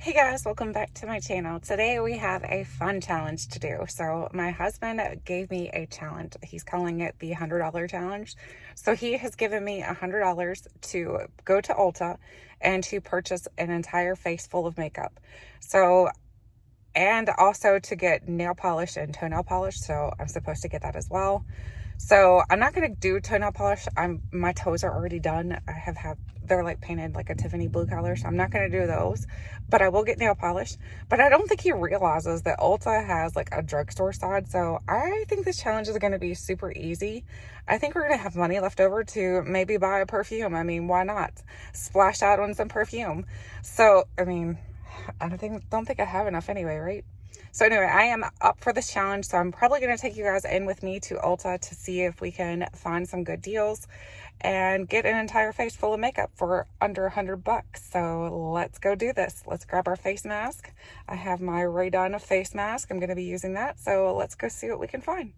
Hey guys, welcome back to my channel. Today we have a fun challenge to do. So my husband gave me a challenge. He's calling it the $100 challenge. So he has given me $100 to go to Ulta and to purchase an entire face full of makeup. So, and also to get nail polish and toenail polish. So I'm supposed to get that as well. So I'm not going to do toenail polish. My toes are already done. They're like painted like a Tiffany blue color. So I'm not going to do those, but I will get nail polish. But I don't think he realizes that Ulta has like a drugstore side. So I think this challenge is going to be super easy. I think we're going to have money left over to maybe buy a perfume. I mean, why not splash out on some perfume? So, I mean, I don't think I have enough anyway, right? So anyway, I am up for this challenge, so I'm probably going to take you guys in with me to Ulta to see if we can find some good deals and get an entire face full of makeup for under $100. So let's go do this. Let's grab our face mask. I have my Ray Done face mask. I'm going to be using that, so let's go see what we can find.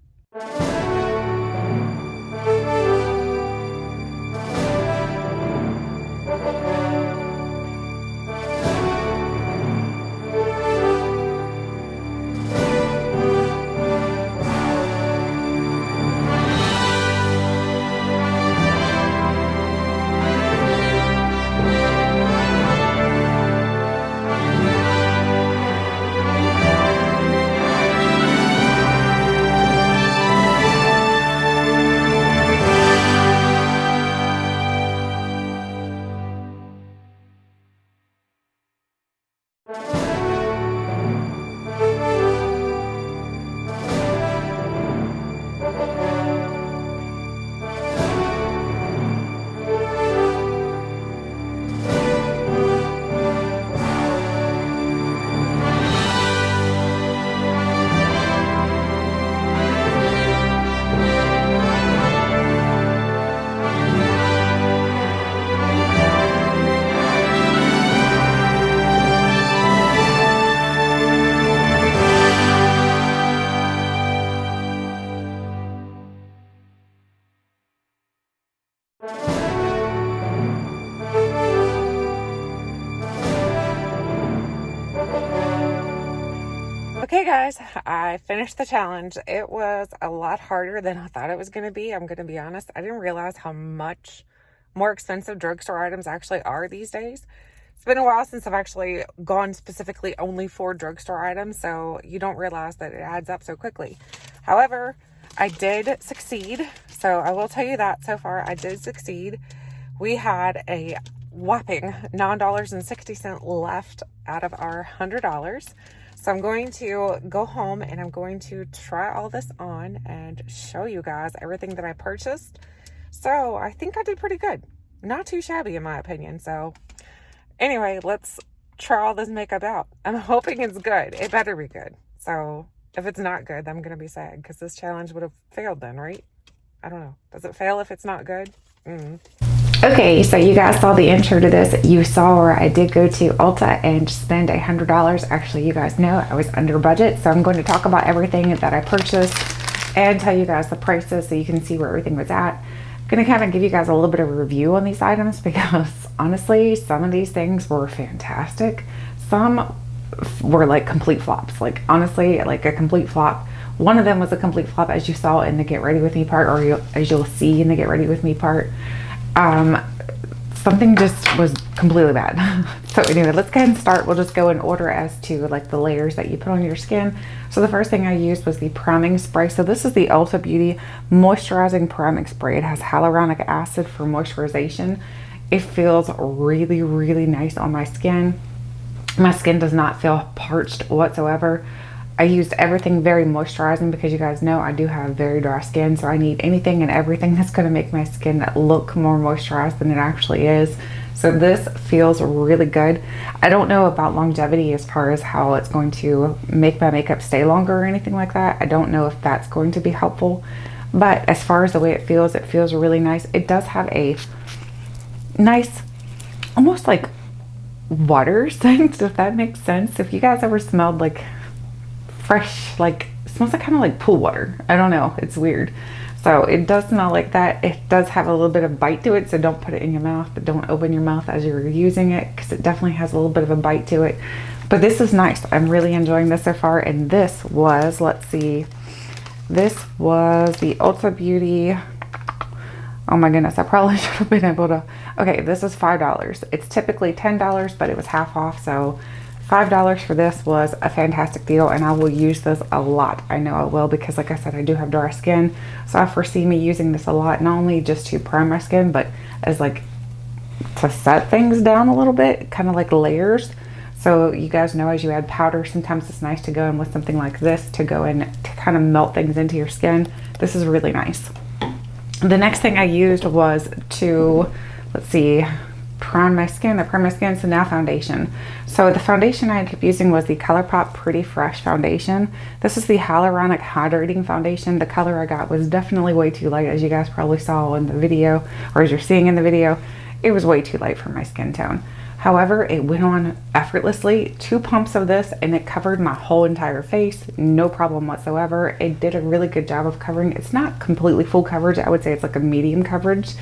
Okay guys, I finished the challenge. It was a lot harder than I thought it was going to be. I'm going to be honest. I didn't realize how much more expensive drugstore items actually are these days. It's been a while since I've actually gone specifically only for drugstore items, so you don't realize that it adds up so quickly. However, I did succeed. So I will tell you that so far I did succeed. We had a whopping $9.60 left out of our $100. So I'm going to go home and I'm going to try all this on and show you guys everything that I purchased. So I think I did pretty good. Not too shabby in my opinion. So anyway, let's try all this makeup out. I'm hoping it's good. It better be good. So if it's not good, I'm going to be sad because this challenge would have failed then, right? I don't know. Does it fail if it's not good? Okay, so you guys saw the intro to this. You saw where I did go to Ulta and spend $100. Actually, you guys know I was under budget, so I'm going to talk about everything that I purchased and tell you guys the prices so you can see where everything was at. I'm going to kind of give you guys a little bit of a review on these items because honestly, some of these things were fantastic. Some were like complete flops. Like honestly, like a complete flop. One of them was a complete flop, as you saw in the Get Ready With Me part, or as you'll see in the Get Ready With Me part. Something just was completely bad. So anyway, let's go ahead and start. We'll just go in order as to like the layers that you put on your skin. So the first thing I used was the priming spray. So this is the Ulta Beauty Moisturizing Priming Spray. It has hyaluronic acid for moisturization. It feels really, really nice on my skin. My skin does not feel parched whatsoever. I used everything very moisturizing because you guys know I do have very dry skin, so I need anything and everything that's going to make my skin look more moisturized than it actually is. So this feels really good. I don't know about longevity as far as how it's going to make my makeup stay longer or anything like that. I don't know if that's going to be helpful, but as far as the way it feels really nice. It does have a nice, almost like water scent, if that makes sense. If you guys ever smelled like fresh, like it smells like kind of like pool water. I don't know, it's weird. So it does smell like that. It does have a little bit of bite to it, so don't put it in your mouth, but don't open your mouth as you're using it because it definitely has a little bit of a bite to it. But this is nice. I'm really enjoying this so far. And this was, let's see, this was the Ulta Beauty. Oh my goodness, I probably should have been able to. Okay, this is $5. It's typically $10, but it was half off. So $5 for this was a fantastic deal, and I will use this a lot. I know I will, because like I said, I do have dry skin. So I foresee me using this a lot, not only just to prime my skin, but as like to set things down a little bit, kind of like layers. So you guys know, as you add powder, sometimes it's nice to go in with something like this to go in to kind of melt things into your skin. This is really nice. The next thing I used was to, let's see, prime my skin. I primed my skin, so now foundation. So the foundation I ended up using was the ColourPop Pretty Fresh foundation. This is the hyaluronic hydrating foundation. The color I got was definitely way too light, as you guys probably saw in the video, or as you're seeing in the video. It was way too light for my skin tone. However, it went on effortlessly. 2 pumps of this and it covered my whole entire face, no problem whatsoever. It did a really good job of covering. It's not completely full coverage. I would say it's like a medium coverage,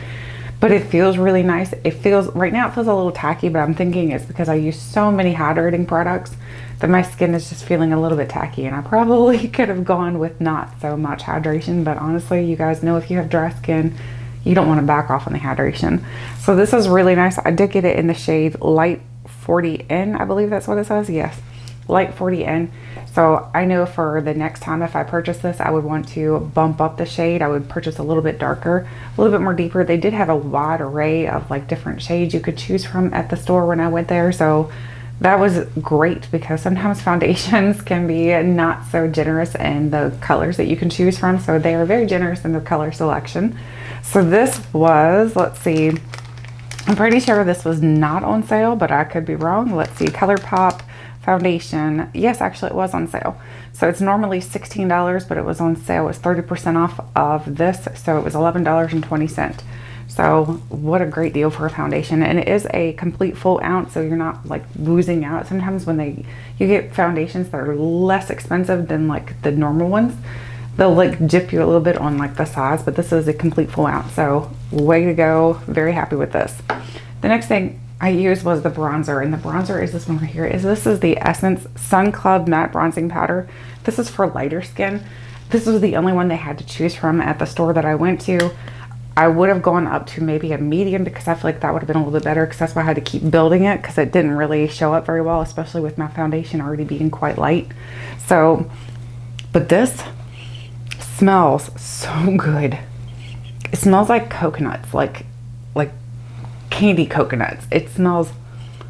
but it feels really nice. It feels, right now it feels a little tacky, but I'm thinking it's because I use so many hydrating products that my skin is just feeling a little bit tacky, and I probably could have gone with not so much hydration. But honestly, you guys know, if you have dry skin, you don't want to back off on the hydration. So this is really nice. I did get it in the shade Light 40N, I believe that's what it says. Yes, Light 40N. So I know for the next time, if I purchase this, I would want to bump up the shade. I would purchase a little bit darker, a little bit more deeper. They did have a wide array of like different shades you could choose from at the store when I went there. So that was great, because sometimes foundations can be not so generous in the colors that you can choose from. So they are very generous in their color selection. So this was, let's see, I'm pretty sure this was not on sale, but I could be wrong. Let's see, ColourPop foundation. Yes, actually it was on sale. So it's normally $16, but it was on sale. It was 30% off of this. So it was $11.20. So what a great deal for a foundation. And it is a complete full ounce, so you're not like losing out. Sometimes when you get foundations that are less expensive than like the normal ones, they'll like jip you a little bit on like the size, but this is a complete full ounce. So way to go. Very happy with this. The next thing I used was the bronzer, and the bronzer is this one right here. This is the Essence Sun Club Matte Bronzing Powder. This is for lighter skin. This was the only one they had to choose from at the store that I went to. I would have gone up to maybe a medium, because I feel like that would have been a little bit better, because that's why I had to keep building it, because it didn't really show up very well, especially with my foundation already being quite light. So, but this smells so good. It smells like coconuts, like candy coconuts. It smells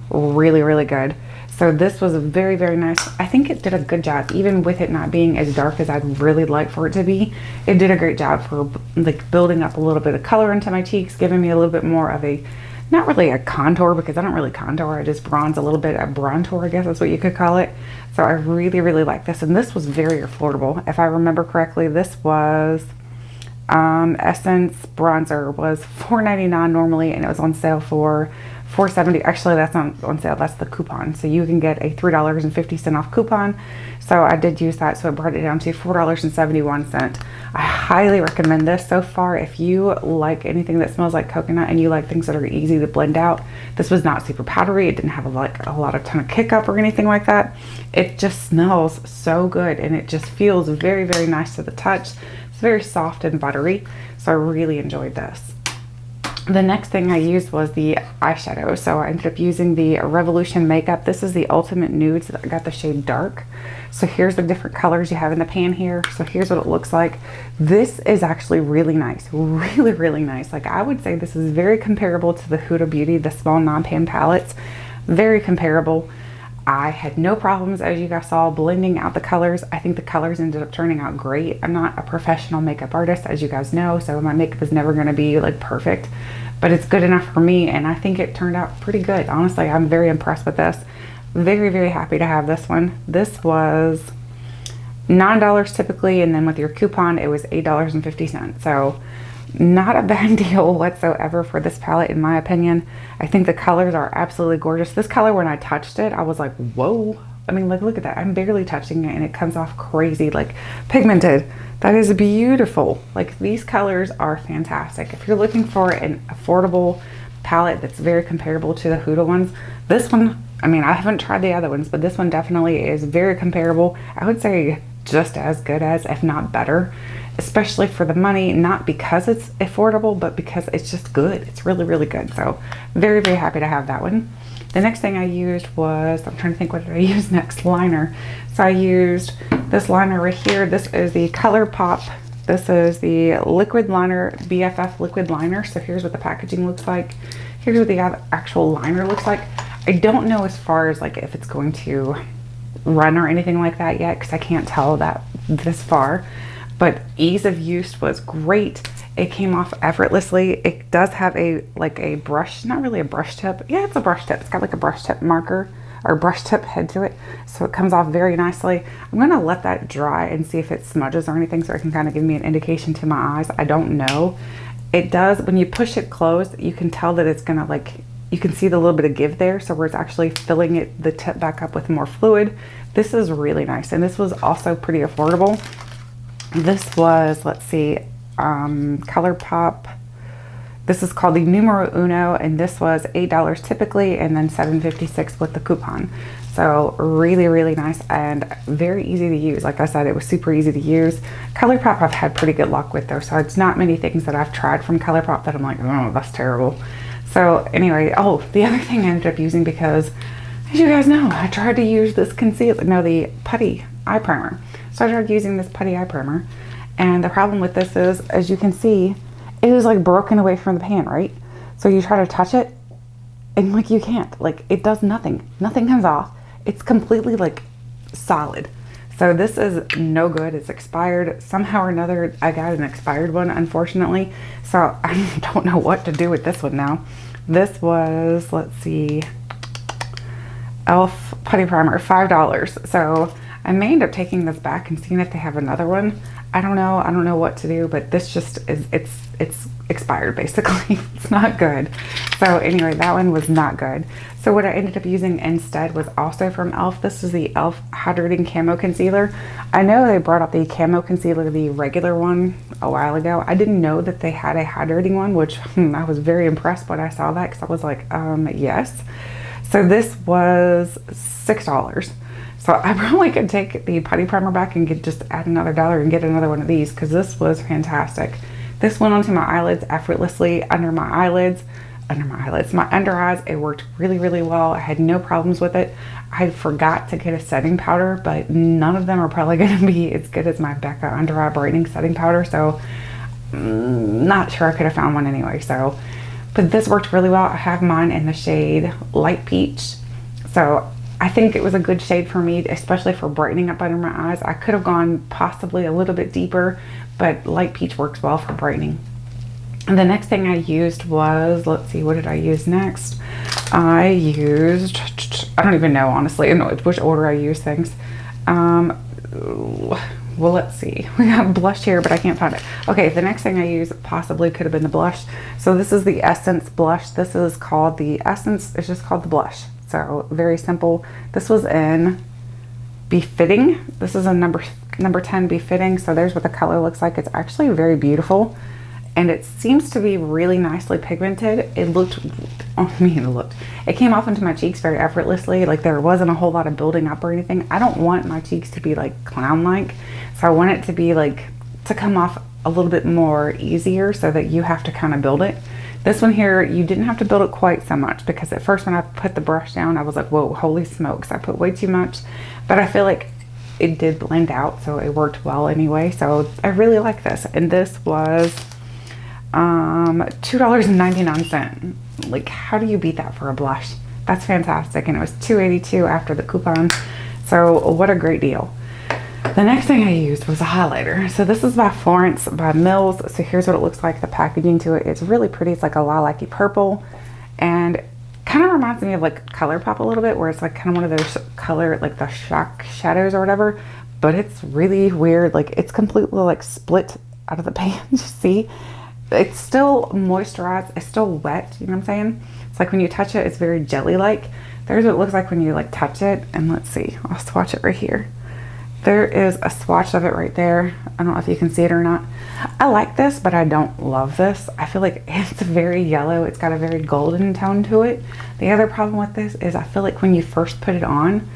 really, really good. So this was very, very nice. I think it did a good job, even with it not being as dark as I'd really like for it to be. It did a great job for like building up a little bit of color into my cheeks, giving me a little bit more of a, not really a contour, because I don't really contour, I just bronze a little bit, a bronzer, I guess that's what you could call it. So I really, really like this, and this was very affordable. If I remember correctly, this was Essence bronzer was $4.99 normally, and it was on sale for $4.70. Actually, that's not on sale, that's the coupon. So you can get a $3.50 off coupon. So I did use that, so it brought it down to $4.71. I highly recommend this. So far, if you like anything that smells like coconut and you like things that are easy to blend out, this was not super powdery. It didn't have a ton of kick up or anything like that. It just smells so good, and it just feels very, very nice to the touch. It's very soft and buttery, so I really enjoyed this. The next thing I used was the eyeshadow. So I ended up using the Revolution Makeup. This is the Ultimate Nudes. I got the shade Dark. So here's the different colors you have in the pan here. So here's what it looks like. This is actually really nice. Really, really nice. Like, I would say this is very comparable to the Huda Beauty, the small non-pan palettes. Very comparable. I had no problems, as you guys saw, blending out the colors. I think the colors ended up turning out great. I'm not a professional makeup artist, as you guys know, so my makeup is never going to be like perfect, but it's good enough for me, and I think it turned out pretty good. Honestly, I'm very impressed with this. Very, very happy to have this one. This was $9 typically, and then with your coupon, it was $8.50. So not a bad deal whatsoever for this palette, in my opinion. I think the colors are absolutely gorgeous. This color, when I touched it, I was like, whoa. I mean, like, look at that. I'm barely touching it, and it comes off crazy, like, pigmented. That is beautiful. Like, these colors are fantastic. If you're looking for an affordable palette that's very comparable to the Huda ones, this one I mean, I haven't tried the other ones, but this one definitely is very comparable. I would say just as good as, if not better, especially for the money, not because it's affordable, but because it's just good. It's really, really good. So very, very happy to have that one. The next thing I used was, I'm trying to think, what did I use next? Liner. So I used this liner right here. This is the ColourPop. This is the liquid liner, BFF liquid liner. So here's what the packaging looks like. Here's what the actual liner looks like. I don't know as far as like if it's going to run or anything like that yet, because I can't tell that this far, but ease of use was great. It came off effortlessly. It does have a like a brush, not really a brush tip. Yeah, it's a brush tip. It's got like a brush tip marker or brush tip head to it, so it comes off very nicely. I'm gonna let that dry and see if it smudges or anything, so it can kind of give me an indication to my eyes. I don't know. It does, when you push it closed, you can tell that it's gonna like, you can see the little bit of give there, so where it's actually filling it, the tip back up with more fluid. This is really nice, and this was also pretty affordable. This was, let's see, ColourPop. This is called the Numero Uno, and this was $8 typically, and then $7.56 with the coupon. So really, really nice and very easy to use. Like I said, it was super easy to use. ColourPop I've had pretty good luck with though, so it's not many things that I've tried from ColourPop that I'm like, oh, that's terrible. So anyway, oh, the other thing I ended up using, because as you guys know, I tried to use this concealer, no, the putty eye primer. So I tried using this putty eye primer, and the problem with this is, as you can see, it is like broken away from the pan, right? So you try to touch it, and like you can't, like it does nothing. Nothing comes off. It's completely like solid. So this is no good. It's expired. Somehow or another, I got an expired one, unfortunately. So I don't know what to do with this one now. This was, let's see, e.l.f. putty primer, $5. So I may end up taking this back and seeing if they have another one. I don't know what to do, but this just is, it's expired basically. It's not good. So anyway, that one was not good. So what I ended up using instead was also from e.l.f. This is the e.l.f. Hydrating Camo Concealer. I know they brought out the Camo Concealer, the regular one, a while ago. I didn't know that they had a hydrating one, which I was very impressed when I saw that, because I was like, yes. So this was $6. So I probably could take the putty primer back and just add another $1 and get another one of these, because this was fantastic. This went onto my eyelids effortlessly, my under eyes. It worked really, really well. I had no problems with it. I forgot to get a setting powder, but none of them are probably going to be as good as my Becca Under Eye Brightening Setting Powder. So not sure I could have found one anyway. So, but this worked really well. I have mine in the shade Light Peach. So I think it was a good shade for me, especially for brightening up under my eyes. I could have gone possibly a little bit deeper, but Light Peach works well for brightening. And the next thing I used was, let's see, what did I use next? I used, I don't even know, honestly, I don't know which order I use things. Well, let's see. We got blush here, but I can't find it. Okay, the next thing I used possibly could have been the blush. So this is the Essence blush. This is called the Essence, it's just called the blush. So very simple. This was in Befitting. This is a number 10 Befitting. So there's what the color looks like. It's actually very beautiful, and it seems to be really nicely pigmented. It came off into my cheeks very effortlessly. Like there wasn't a whole lot of building up or anything. I don't want my cheeks to be like clown-like, so I want it to be like, to come off a little bit more easier, so that you have to kind of build it. This one here, you didn't have to build it quite so much, because at first when I put the brush down, I was like, whoa, holy smokes, I put way too much. But I feel like it did blend out, so it worked well anyway. So I really like this. And this was $2.99. Like, how do you beat that for a blush? That's fantastic. And it was $2.82 after the coupon. So what a great deal. The next thing I used was a highlighter. So this is by Florence by Mills. So here's what it looks like, the packaging to it. It's really pretty. It's like a lilac-y purple, and kind of reminds me of like ColourPop a little bit, where it's like kind of one of those color, like the shock shadows or whatever, but it's really weird. Like it's completely like split out of the pan. You see, it's still moisturized. It's still wet. You know what I'm saying? It's like when you touch it, it's very jelly-like. There's what it looks like when you like touch it. And let's see, I'll swatch it right here. There is a swatch of it right there. I don't know if you can see it or not. I like this, but I don't love this. I feel like it's very yellow. It's got a very golden tone to it. The other problem with this is I feel like when you first put it on,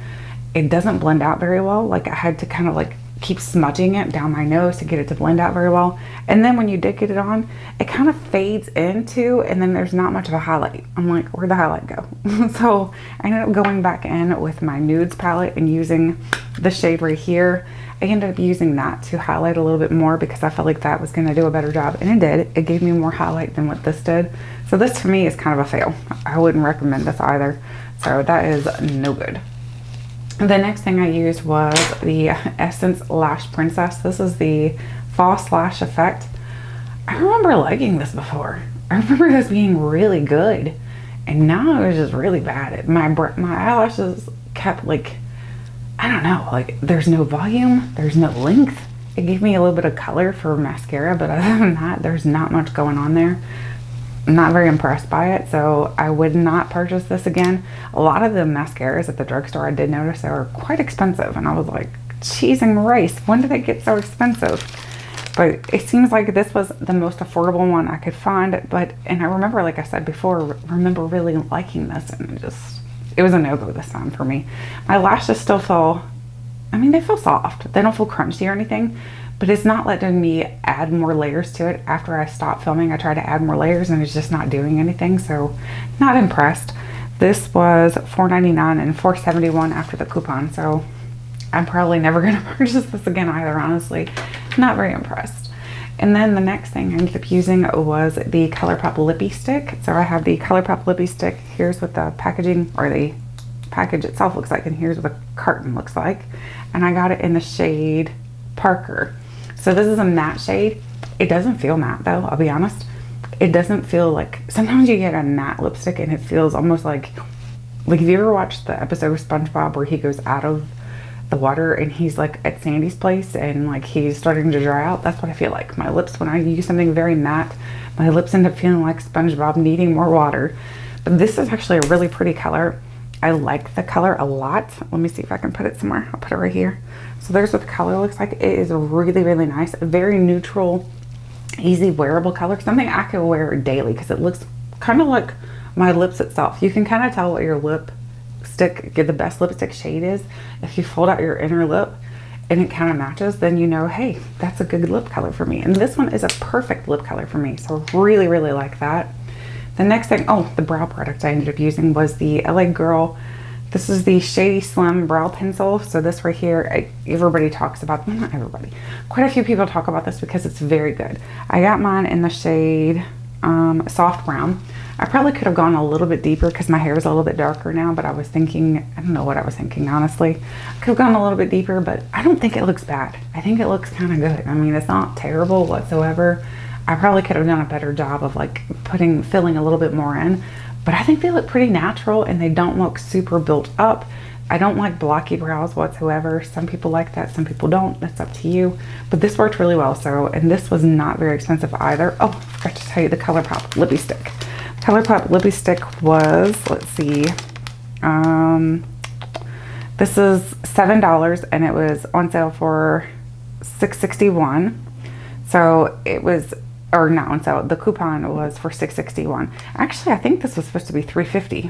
it doesn't blend out very well. Like I had to kind of like keep smudging it down my nose to get it to blend out very well. And then when you did get it on, it kind of fades into, and then there's not much of a highlight. I'm like, where'd the highlight go? So I ended up going back in with my nudes palette and using the shade right here. I ended up using that to highlight a little bit more because I felt like that was gonna do a better job, and it did. It gave me more highlight than what this did. So this to me is kind of a fail. I wouldn't recommend this either. So that is no good. The next thing I used was the Essence Lash Princess. This is the False Lash Effect. I remember liking this before. I remember this being really good, and now it was just really bad. My eyelashes kept like, I don't know, like there's no volume, there's no length. It gave me a little bit of color for mascara, but other than that, there's not much going on there. I'm not very impressed by it, so I would not purchase this again. A lot of the mascaras at the drugstore, I did notice they were quite expensive, and I was like, cheese and rice, when did they get so expensive? But it seems like this was the most affordable one I could find. And I remember, like I said before, remember really liking this, and it was a no-go this time for me. My lashes still feel, I mean, they feel soft. They don't feel crunchy or anything, but it's not letting me add more layers to it. After I stopped filming, I tried to add more layers and it's just not doing anything, so not impressed. This was $4.99 and $4.71 after the coupon, so I'm probably never gonna purchase this again either, honestly. Not very impressed. And then the next thing I ended up using was the ColourPop Lippy Stick. So I have the ColourPop Lippy Stick. Here's what the packaging, or the package itself looks like, and here's what the carton looks like. And I got it in the shade Parker. So this is a matte shade. It doesn't feel matte though, I'll be honest. It doesn't feel like, sometimes you get a matte lipstick and it feels almost like if you ever watched the episode of SpongeBob where he goes out of the water and he's like at Sandy's place and like he's starting to dry out, that's what I feel like. My lips, when I use something very matte, my lips end up feeling like SpongeBob needing more water. But this is actually a really pretty color. I like the color a lot. Let me see if I can put it somewhere. I'll put it right here. So there's what the color looks like. It is really, really nice. A very neutral, easy wearable color. Something I could wear daily because it looks kind of like my lips itself. You can kind of tell what your lipstick, the best lipstick shade is. If you fold out your inner lip and it kind of matches, then you know, hey, that's a good lip color for me. And this one is a perfect lip color for me. So really, really like that. The next thing, oh, the brow product I ended up using was the LA Girl. This is the Shady Slim Brow Pencil. So this right here, everybody talks about, well, not everybody, quite a few people talk about this because it's very good. I got mine in the shade Soft Brown. I probably could have gone a little bit deeper because my hair is a little bit darker now, but I was thinking, I don't know what I was thinking, honestly. I could have gone a little bit deeper, but I don't think it looks bad. I think it looks kind of good. I mean, it's not terrible whatsoever. I probably could have done a better job of like filling a little bit more in, but I think they look pretty natural and they don't look super built up. I don't like blocky brows whatsoever. Some people like that, some people don't. That's up to you. But this worked really well. So, and this was not very expensive either. Oh, I forgot to tell you the ColourPop Lippy Stick. ColourPop Lippy Stick was, let's see, this is $7 and it was on sale for $6.61. So it was, or not on sale, the coupon was for $6.61. Actually, I think this was supposed to be $3.50.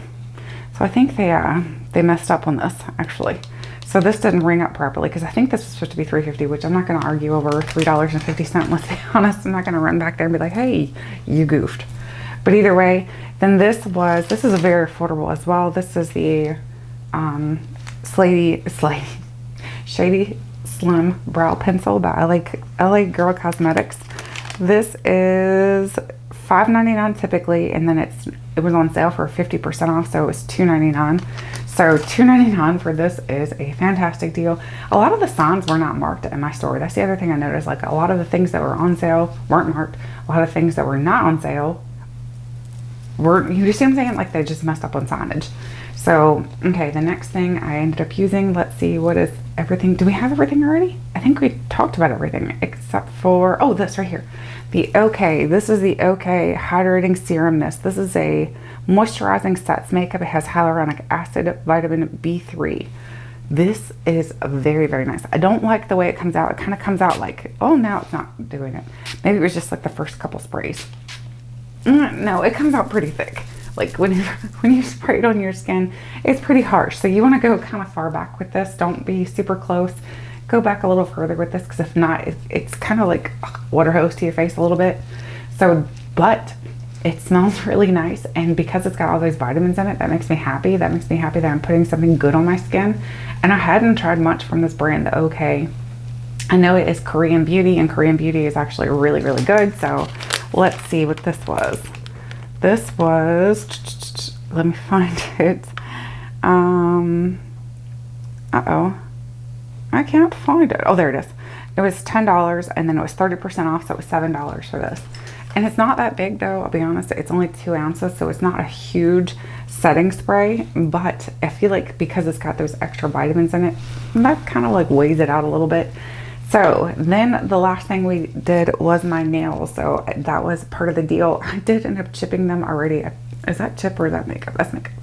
So I think they messed up on this, actually. So this didn't ring up properly because I think this was supposed to be $3.50, which I'm not going to argue over $3.50. Let's be honest. I'm not going to run back there and be like, hey, you goofed. But either way, then this is a very affordable as well. This is the Shady Slim Brow Pencil by LA Girl Cosmetics. This is $5.99 typically, and then it was on sale for 50% off, so it was $2.99. So $2.99 for this is a fantastic deal. A lot of the signs were not marked at my store. That's the other thing I noticed. Like a lot of the things that were on sale weren't marked. A lot of things that were not on sale were, you see what I'm saying? Like they just messed up on signage. So, okay, the next thing I ended up using, let's see, what is everything? Do we have everything already? I think we talked about everything except for, oh, this right here. This is the OK Hydrating Serum Mist. This is a moisturizing sets makeup. It has hyaluronic acid, vitamin B3. This is very, very nice. I don't like the way it comes out. It kind of comes out like, oh, now it's not doing it. Maybe it was just like the first couple sprays. No, it comes out pretty thick. Like when you spray it on your skin, it's pretty harsh. So you want to go kind of far back with this. Don't be super close. Go back a little further with this, because if not, it's kind of like water hose to your face a little bit. So, but it smells really nice, and because it's got all those vitamins in it, that makes me happy. That makes me happy that I'm putting something good on my skin. And I hadn't tried much from this brand, the OK. I know it is Korean Beauty, and Korean Beauty is actually really, really good. So let's see what this was. This was, let me find it. Uh-oh. I can't find it. Oh, there it is. It was $10, and then it was 30% off, so it was $7 for this. And it's not that big though, I'll be honest. It's only 2 ounces, so it's not a huge setting spray, but I feel like because it's got those extra vitamins in it, that kind of like weighs it out a little bit. So then the last thing we did was my nails. So that was part of the deal. I did end up chipping them already. Is that chip or is that makeup? That's makeup.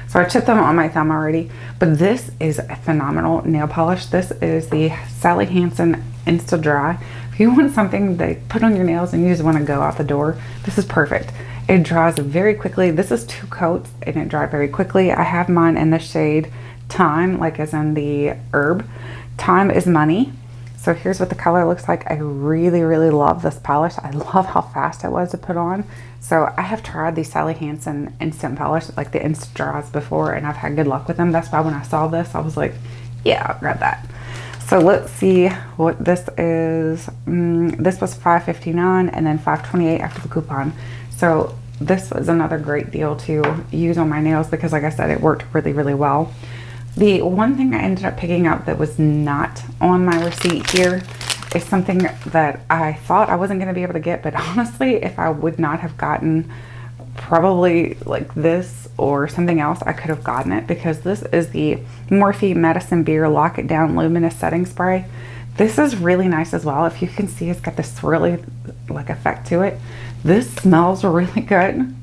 So I chipped them on my thumb already, but this is a phenomenal nail polish. This is the Sally Hansen Insta Dry. If you want something that put on your nails and you just want to go out the door, this is perfect. It dries very quickly. This is 2 coats and it dried very quickly. I have mine in the shade Time, like as in the herb. Time is money. So here's what the color looks like. I really, really love this polish. I love how fast it was to put on. So I have tried the Sally Hansen Instant Polish, like the Instant Dries before, and I've had good luck with them. That's why when I saw this, I was like, yeah, I'll grab that. So let's see what this is. This was $5.59 and then $5.28 after the coupon. So this was another great deal to use on my nails because, like I said, it worked really, really well. The one thing I ended up picking up that was not on my receipt here is something that I thought I wasn't going to be able to get, but honestly, if I would not have gotten probably like this or something else, I could have gotten it, because this is the Morphe Medicine Beer Lock It Down Luminous Setting Spray. This is really nice as well. If you can see, it's got this swirly like effect to it. This smells really good,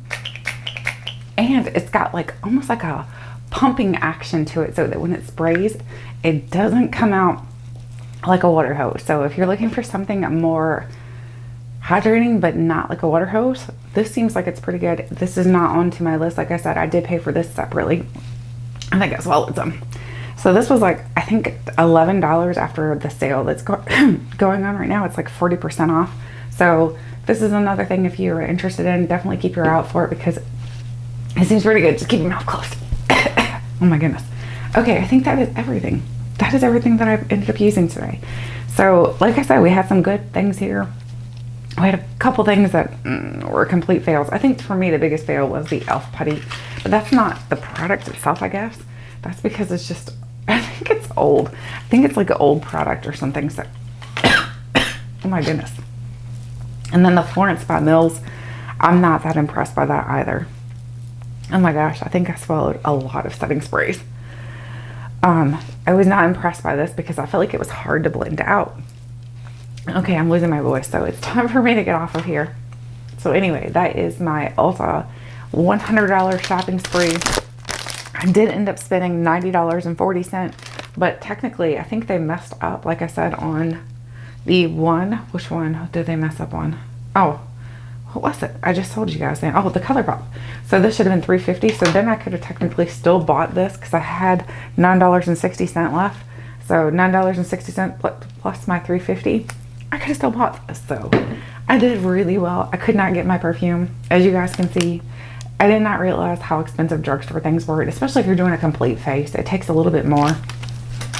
and it's got like almost like a pumping action to it, so that when it sprays, it doesn't come out like a water hose. So if you're looking for something more hydrating but not like a water hose, this seems like it's pretty good. This is not onto my list. Like I said, I did pay for this separately. I think I swallowed some. So this was like, I think $11 after the sale that's going on right now. It's like 40% off. So this is another thing, if you're interested in, definitely keep your eye out for it, because it seems pretty good. Just keep your mouth closed. Oh my goodness. Okay, I think that is everything. That is everything that I've ended up using today. So like I said, we had some good things here. We had a couple things that were complete fails. I think for me the biggest fail was the e.l.f. putty, but that's not the product itself, I guess. That's because it's just, I think it's old. I think it's like an old product or something. So oh my goodness. And then the Florence by Mills, I'm not that impressed by that either. Oh my gosh, I think I swallowed a lot of setting sprays. I was not impressed by this because I felt like it was hard to blend out. Okay, I'm losing my voice, so it's time for me to get off of here. So anyway, that is my Ulta $100 shopping spree. I did end up spending $90.40, but technically I think they messed up, like I said, on the one. Which one did they mess up on? Oh, what was it? I just told you guys then. Oh, the Color Pop. So this should have been $3.50. So then I could have technically still bought this because I had $9.60 left. So $9.60 plus my $3.50. I could have still bought this. So I did really well. I could not get my perfume, as you guys can see. I did not realize how expensive drugstore things were, especially if you're doing a complete face. It takes a little bit more.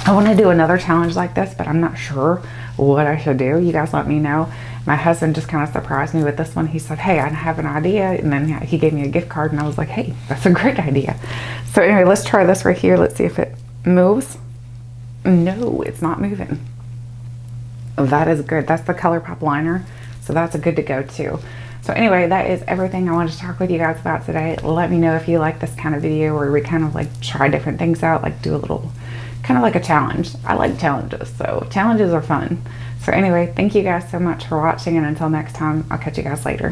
I want to do another challenge like this, but I'm not sure what I should do. You guys let me know. My husband just kind of surprised me with this one. He said, hey, I have an idea. And then he gave me a gift card and I was like, hey, that's a great idea. So anyway, let's try this right here. Let's see if it moves. No, it's not moving. That is good. That's the Color Pop liner. So that's a good to go too. So anyway, that is everything I wanted to talk with you guys about today. Let me know if you like this kind of video where we kind of like try different things out, like do a little kind of like a challenge. I like challenges, so challenges are fun. So anyway, thank you guys so much for watching, and until next time, I'll catch you guys later.